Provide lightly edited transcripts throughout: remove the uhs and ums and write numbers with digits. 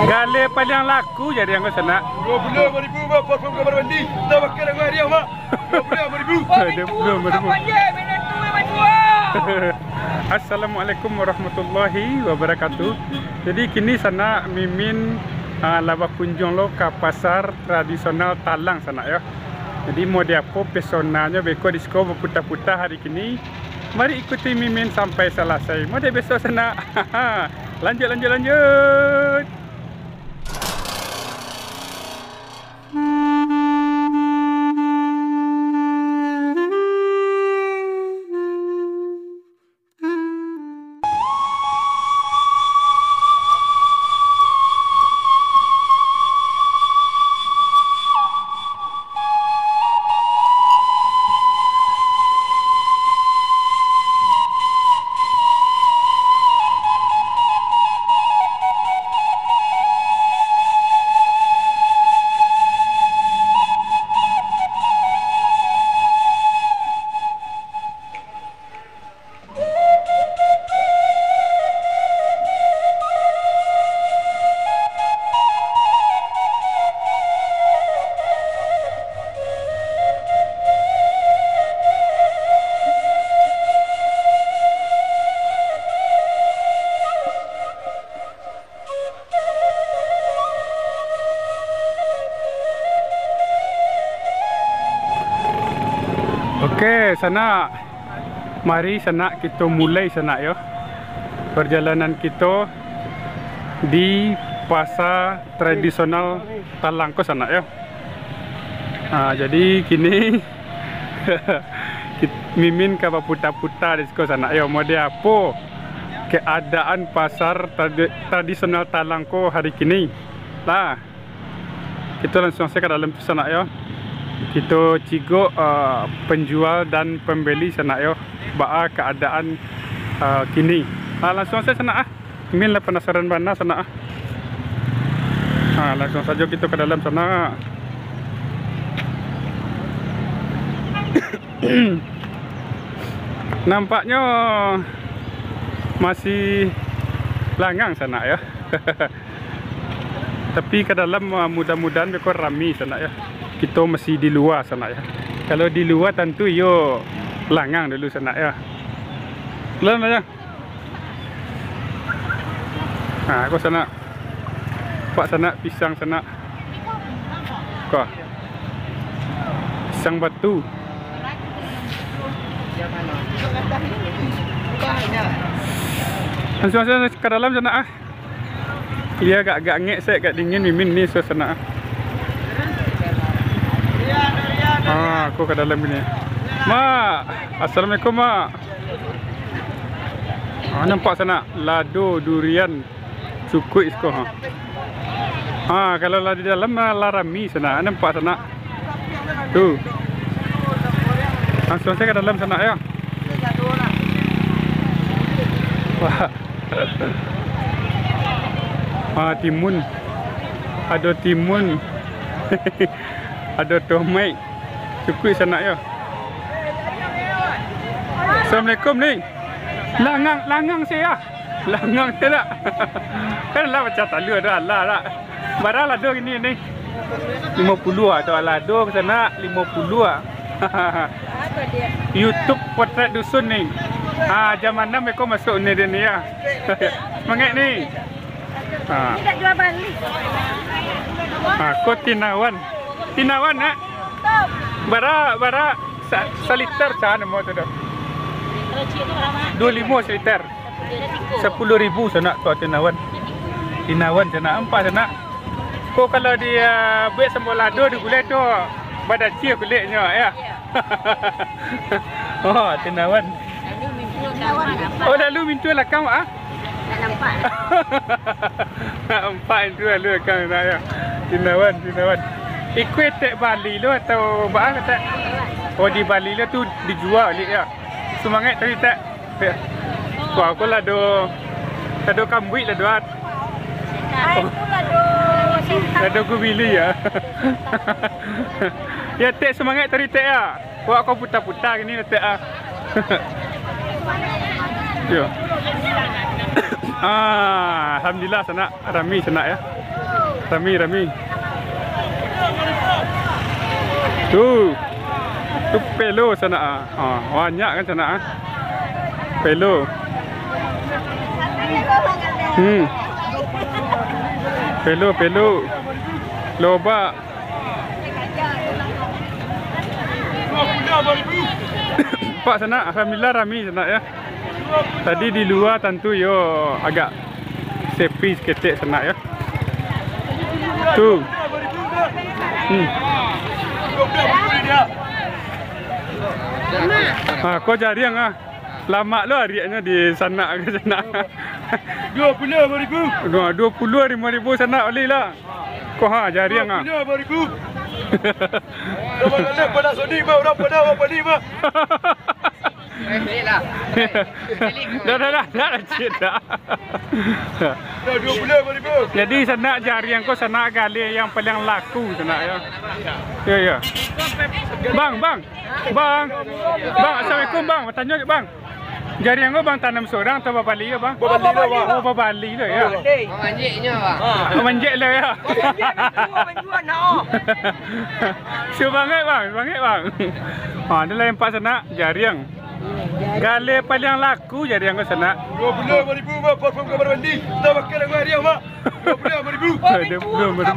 Gale paling laku jadi yang sana. 25,000 mak platform kamar mandi. Tawakal dengan hadiah mak. 25,000. Assalamualaikum warahmatullahi wabarakatuh. Jadi kini sana mimin laba kunjung lo ke pasar tradisional Talang sana ya. Jadi mau diapo pesonanya beko disko berputar-putar hari kini. Mari ikuti mimin sampai selesai. Mau dia besok sana. Lanjut. Oke, sana mari sana kita mulai sana ya. Perjalanan kita di pasar tradisional Talangko sana ya. Jadi kini mimin ke putar-putar di sana ya. Mau dia apa keadaan pasar tradisional Talangko hari kini. Lah, kita langsung saja ke dalam sana ya. Kita cigo penjual dan pembeli sana yo baa keadaan kini. Langsung saja sana Min lah penasaran mana sana langsung saja kita ke dalam sana. Nampaknya masih langang sana ya. Tapi ke dalam mudah-mudahan bekor rami sana ya. Kita masih di luar sana ya. Kalau di luar tentu yo langang dulu sana ya. Belum aja. Aku sana. Pak sana pisang sana. Kok. Pisang batu. Langsung saja ke dalam sana Dia agak ngek saya agak dingin mimin ni suasana. Aku ke dalam ini. Mak, assalamualaikum mak. Nampak sana lado durian cukui isko kalau di dalam larami sana nampak sana. Tuh. Langsung saya ke dalam sana ya. Wah. Timun. Ada timun. Ada tomat. Cukui sana ya. Assalamualaikum ni. Langang saya. Langang saya. Kan lah macam tak ada lah lah. Barang lado ini ni. 50 atau lado ke sana 50 YouTube potret dusun ni. Jam 6 mereka masuk ni dia ni ya. Semangat ni. Tidak jual balik. Kau Tinawan nak? Bara seliter cah nama tu dah. 25 seliter. 10,000 sana tu Tinawan sana 4 sana. Kau kalau dia buat sambal lado di kulit tu badan cia kulitnya ya. Tinawan. Lalu mintu lakang Tak nampak. Nampak itu lalu lakang saya. Tinawan. Ikuit Bali lo atau bang kata? Di Bali lo tu dijual ni ya. Semangat tadi tak? Aku lah do kambuik lah doat. Aku lah do Ada aku bili ya. Ya tek semangat tadi tek ya. Buat kau putar-putar gini tek ah. Yo. Alhamdulillah sana rami sana ya. Rami. Tu pelo sana banyak kan sana pelo. Pelo loba. Pak sana alhamdulillah rami sana ya. Tadi di luar tentu yo agak sepi seketik sana ya. Tu. Kau jariang lama lo hariannya di sana ke sana. 25,000. 25,000 sana oleh lah. Kau jariang 25,000. Orang nak pada Sony mah, orang pada apa ni mah. Belilah. Dah cik dah. Dah 25,000. Jadi sana jariang kau sana gali yang paling laku sana ya. Ya. Bang. Assalamualaikum bang. Bertanya bang. Jariang kau bang tanam seorang atau babali ya bang? Babali lah bang. Oh babali lah ya. Manjiknya bang. Manjik lah ya. Semangat bang. Adalah yang pak sana jariang. Gale paling laku jariang kau sana. 25,000 mah parfum kamar mandi. Tak pakai dengan harian mah. 25,000. 25,000.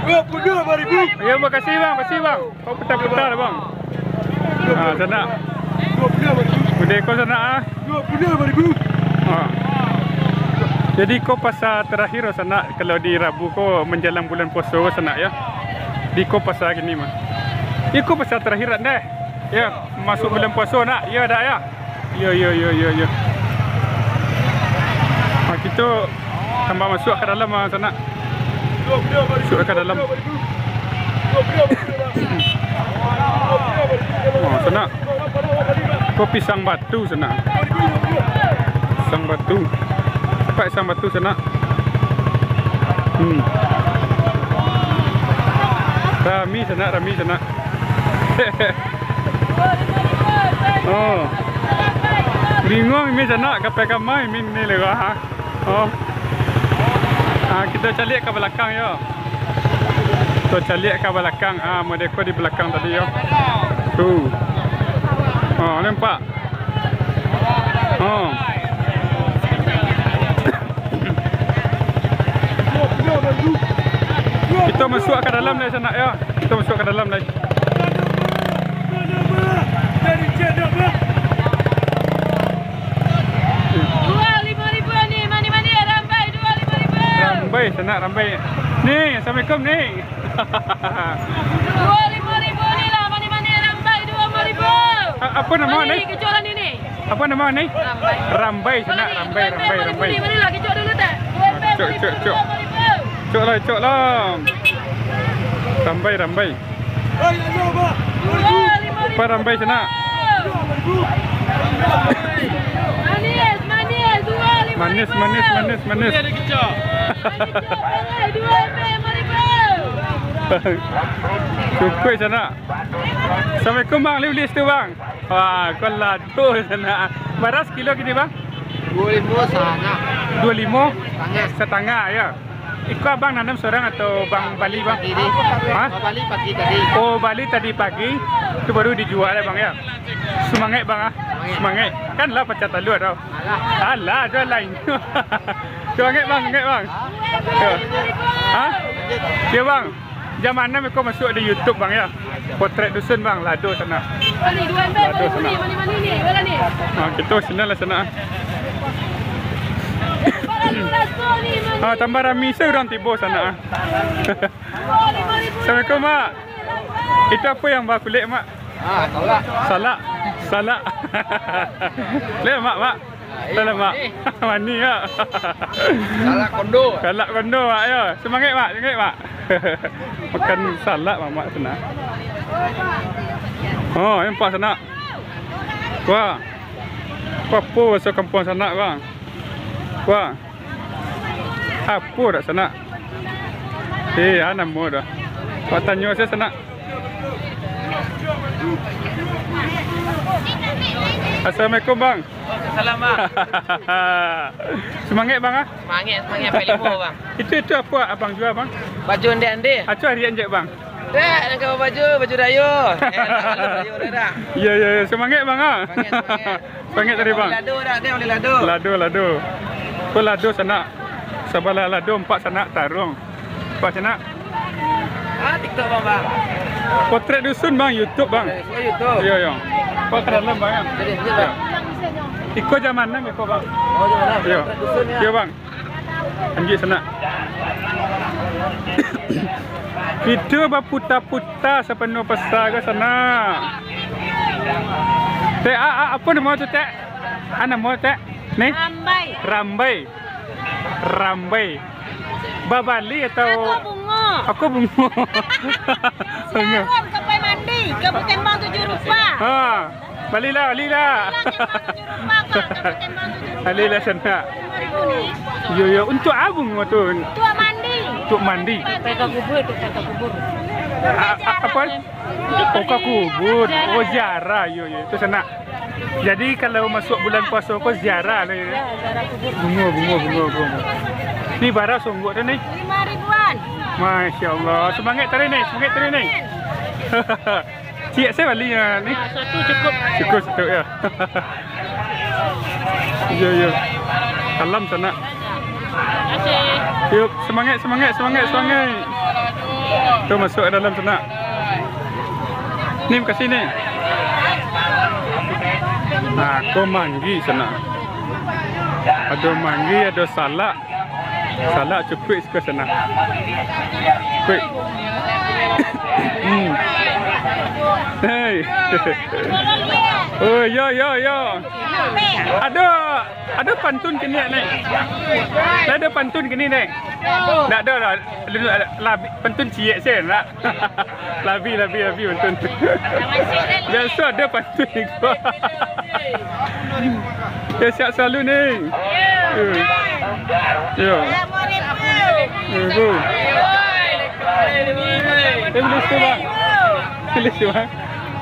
25,000. Ya makasih bang. Kau putar-putar bang. Sana. 25,000. Budaya kau sana 25,000. Jadi kau pasar terakhir sana kalau di Rabu kau menjelang bulan puasa sana ya. Di kau pasar gini mah. Kau pasar terakhir dah. Ya, masuk bulan puasa nak. Ya dah ya. Ya. Kita tambah masuk ke dalam sana. Masuk ke dalam. Sana. Kau pisang batu sana. Pisang batu. Pak pisang batu sana. Rami sana. Oh. Bingung ini sana kapai kamai min ni lega Oh. Kita calik ke belakang ya. Kita calik ke belakang. Modeko di belakang tadi ya. Tu. Nampak. Kita masuk ke dalam lagi sana ya. Kita masuk ke dalam lagi. Dari Jeddah mah. 25,000 ni. Mani rambai 25,000. Rambai sana rambai. Ni, assalamualaikum ni. 25,000 ni lah. Mani rambai 20,000. Apa nama ni? Kejualan ini. Apa nama ni? Rambai sana rambai. Mari lah kejual dulu tak? Cuk. Cuk lah. Rambai. Hai, ayo mah. Apa rambai sana? Manis. Manis. Ada kecak. 2,000. Cukup sana. Assalamualaikum bang, lilis tu bang. Kau lado sana. Beras kilo gini bang? 25 sana. 25 setengah ya. Ikut abang nanam seorang atau bang Bali bang? Ini. Bali pagi tadi. Oh Bali tadi pagi. Itu baru dijual ya bang ya. Semangat bang Semangat. Kan lah pecah taluar tau. Alah ada lain. Semangat bang. Ya bang. Jam mana mereka masuk di YouTube bang ya? Potret dusun bang, lado sana. Mani 2,000 ni. Mani ni. Mana ni? Kita sana lah sana. Tambah rami seorang tiba sana. Assalamualaikum mak. Itu apa yang bak kulit mak? Salak. Lihat mak. Salam mak. Mani ya. Salak kondo mak ya. Semangat mak. Makan salak mak sana. Nampak sana. Wah. Apa masuk kampung sana bang? Wah. Apa dah sana? Ana mau dah. Pak tanya saya sana. Assalamualaikum bang. Salam bang. Semangat bang ah? Semangat pakai limo bang. Itu apa abang jual bang? Baju ande-ande. Acu hari anjek bang. Dah, nak kau baju dayu. Dayu dah. Ya, semangat bang ah. Semangat. Semangat tadi bang. Lado dah, dia boleh lado. Lado. Kau lado sana. Sebelah lado 4 sana tarung. 4 sana. TikTok bang. Potret dusun bang, YouTube bang. YouTube. Ya. Kau ke dalam bang. Jadi bang. Ikut zaman mana kau bang? Oh, jangan. Ya. Ya bang. Anjir sana. Video berputar-putar sepenuh pasar ke sana. Teh apa nama tu teh? Ana mau teh? Ni? Rambai. Babali atau? Aku bungo. Siaran sampai mandi, kamu tembang 7 rupiah. Ha. Balilah. Balilah sana. Yo, untuk abung tu. Untuk mandi. Peka kubur. Apa? Peka kubur. Oh ziarah. Yo, itu sana. Jadi kalau masuk bulan puasa kau ziarah lah. Bunga. Ni barang sungguh tu ni. 5 ribuan. Masya Allah. Semangat tadi ni. Cik saya balik ni. Satu cukup. Cukup ya. Ya. Salam sana. Terima kasih. Yuk, semangat. Tu masuk ke dalam sana. Ni kasih ni. Kau manggi sana. Ada manggi, ada salak. Salak cepet ke sana. Quick. Hey. Oh, yo. Ada pantun kini ni. Ada pantun kini ni. Tak ada lah. Pantun ciek saya nak. Labi pantun. Biasa ada pantun ni. Ya siap selalu ni. Ya. Ibu. Tulis tu bang.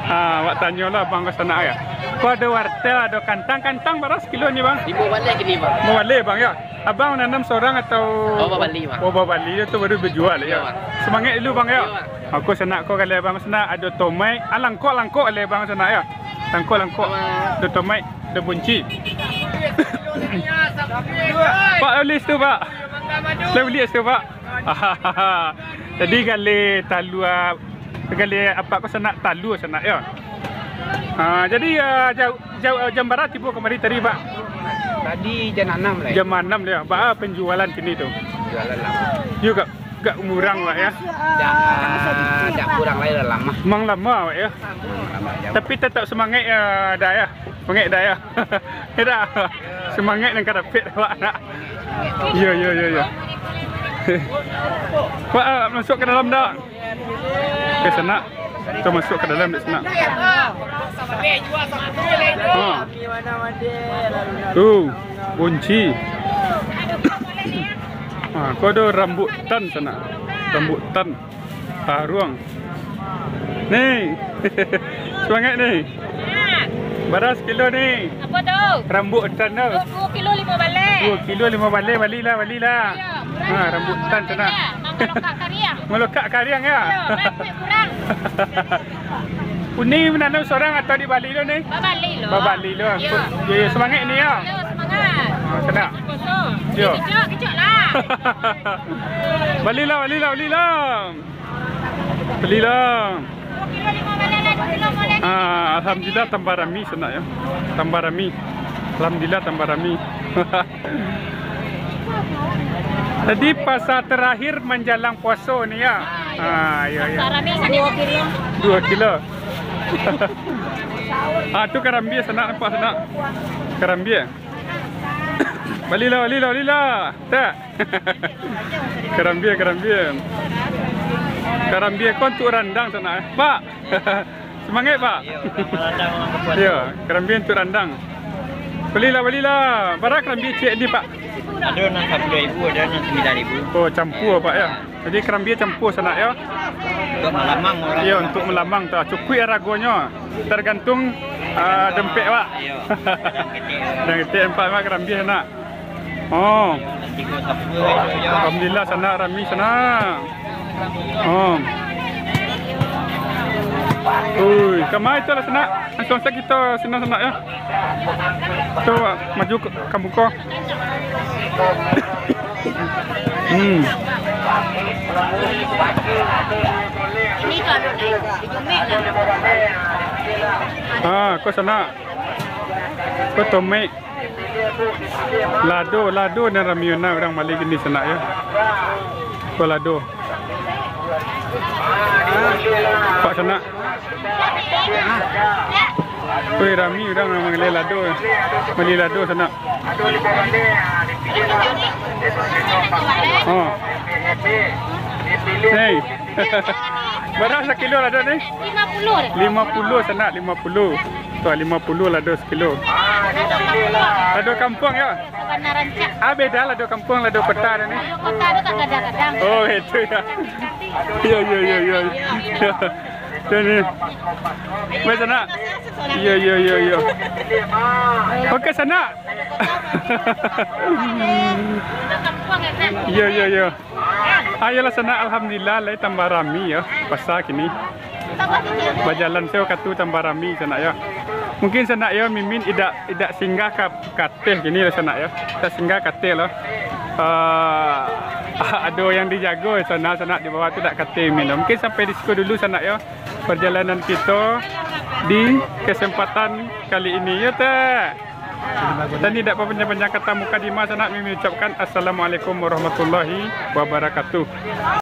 Awak tanya lah bang ke sana ya. Kau ada wartel, ada kantang berapa sekilo ni bang? Ibu balik ke ni bang. Mau balik bang ya. Abang nanam seorang atau? Bawa balik bang. Bawa balik itu baru berjual ya. Semangat dulu bang ya. Aku sana kau kalau bang sana ada tomai, langkok le bang sana ya. Langkok. Ada tomai, ada bunci. Pak tulis tu pak. Saya beli tu pak. Jadi kalau gali apa aku sana talu sana ya. Jadi jam barat tiba kemari tadi pak. Tadi jam 6 lah. Jam 6 dia. Pak penjualan kini tu. Jualan lama. Juga gak murang pak ya. Dah kurang lagi dah lama. Memang lama pak ya. Tapi tetap semangat dah ya. Semangat dah ya. Dah. Semangat dan karapet pak nak. Ya. Pak masuk ke dalam dah. Ke sana. Kita masuk ke dalam di sana. Kunci. Kau ada rambutan sana. Rambutan. Taruang. Ni. Semangat ni. Berapa kilo ni? Apa tu? Rambutan tu. 2 kilo 5 balik. 2 kilo 5 balik. Balilah. Rambutan sana. Melokak kariang. Melokak kariang ya? Kurang. Ini menanam seorang atau di Bali lo ni? Bali lo. Ya. Semangat ni ya? Semangat. Senang? Ya. Kejut lah. Balilah. 2 kilo 5 balik lah. 2 kilo boleh. Alhamdulillah tambah rami senang ya. Tambah rami. Alhamdulillah tambah rami. Tadi pasar terakhir menjelang puasa ni ya. Ya. 2 kilo. Tu karambia sana nampak sana. Karambia. Balilah. Tak. Karambia. Karambia kau untuk randang sana. Pak. Semangat pak. Ya, karambia untuk randang. Balilah. Berapa karambia cik ni pak? Ada 62.000, ada 9.000. Oh, campur Pak ya. Jadi kerambia campur sana ya. Untuk melamang orang. Ya, untuk melamang tu. Cukup ya ragonya. Tergantung dempek Pak. Ayo. Dan kita empat Pak kerambia sana. Oh. Nanti kau sapu ya. Alhamdulillah sana rami sana. Oh. Ui, kemana itu lah sana? Langsung saja kita sana ya. Tu maju ke kampung kau. Ini kalau naik di Jumek Kau sana. Kau tomek. Lado dan ramiona orang Mali gini sana ya. Kau lado. Pak sana. Kau rami orang mengelai lado. Mali lado sana. Oh. Hey. Berapa sekilo lado ni? 50. 50 sana 50. Tu 50 lado sekilo. Lado kampung ya. Sabana rancak. Beda lado kampung lado kota ni. Kalau kota itu tak kadang-kadang. Oh itu ya. Ya. Ini. Macam mana? Ya. Okey sana. Ya. Ayolah sana alhamdulillah lai tambah rami ya pasar kini. Berjalan saya katu tambah rami sana ya. Mungkin sana ya mimin tidak singgah ke katil kini lah sana ya. Tak singgah katil lah. Ada yang dijaga sana di bawah tu tak katil minum. Mungkin sampai di situ dulu sana ya. Perjalanan kita di kesempatan kali ini ya teh. Dan tidak panjang-panjang kata muka di masa nak mimin ucapkan assalamualaikum warahmatullahi wabarakatuh.